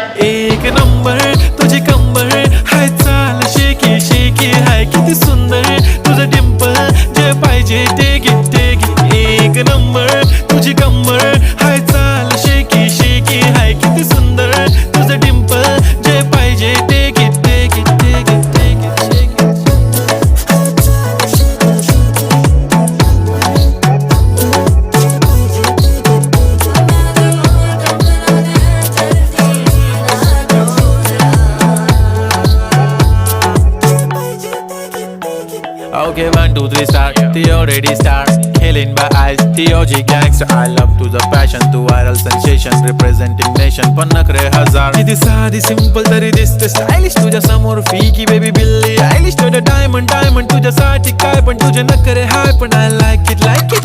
एक नंबर तुझी कंबर हाय, चाल शेकी शेकी हाय, किती सुंदर तुझं डिंपल, जे पाहिजे ते घे ते घे. एक नंबर तुझी कंबर हाय, चाल शेकी शेकी हाय, किती सुंदर तुझं डिंपल, जे पाहिजे ते घे ते घे ते घे ते घे ते घे. Okay, 1, 2, 3 start. The already start. Killing by eyes. The OG gangster. I love to the passion, to viral sensation, representing nation. पन्नकरे हजार. किती साधी simple तरी दिसते stylish तुझ्या समोर फीकी baby बिल्ली. Stylish to the diamond तुझ्यासाठी काय पण तुझे नखरे हाय पण I like it like it.